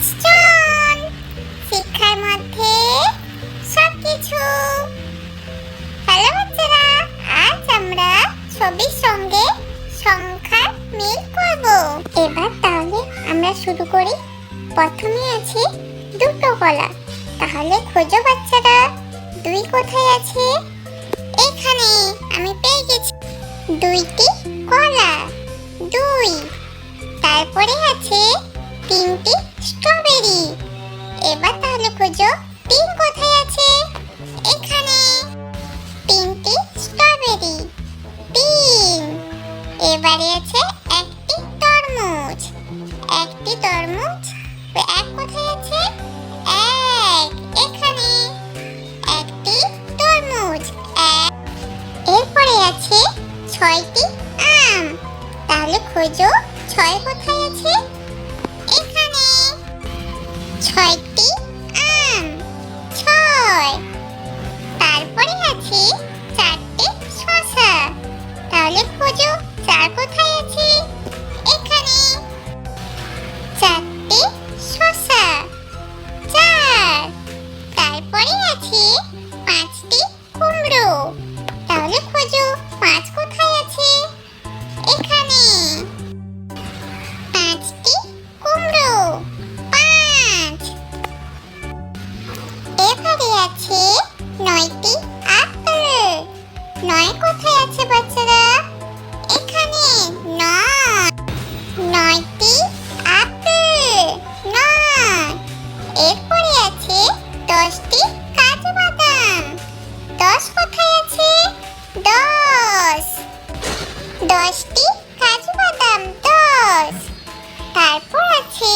Question শিক্ষার মধ্যে সবকিছু। হ্যালো বাচ্চারা, আজ আমরা ছবির সঙ্গে সংখ্যার মিল করব। এবার তাহলে আমরা শুরু করি। প্রথমে আছে দুটো কলা। তাহলে খোঁজো বাচ্চারা, 2 কোথায় আছে? এখানে আমি পেয়ে গেছি, 2টি কলা। 2। তারপরে আছে 3টি স্ট্রবেরি। এবার তাহলে খোঁজো 3 কোথায় আছে? এখানে 3টি স্ট্রবেরি। 3। এবারে আছে একটি তরমুজ। একটি তরমুজ। 1 কোথায় আছে? 1। এখানে একটি তরমুজ। 1। এরপরে আছে 6টি আম। তাহলে খোঁজো 6 কোথায় আছে? এখানে 6টি আম। 6। তারপরে আছে 4টে শসা। তাহলে খোঁজো 4 কোথায় আছে? এখানে 4টে শসা। 4। তারপরে আছে 5টি কুমড়ো। তাহলে খোঁজো 5 কোথায় আছে? এখানে 5টি কুমড়ো। 5। এবারে আছে 9টি আপেল। 9 কোথায় আছে বাচ্চারা? এখানে 9। 9টি আপেল। 9। এরপরে আছে 10টি কাজু বাদাম। 10 কোথায় আছে? 10। 10টি কাজু বাদাম। 10। তারপর আছে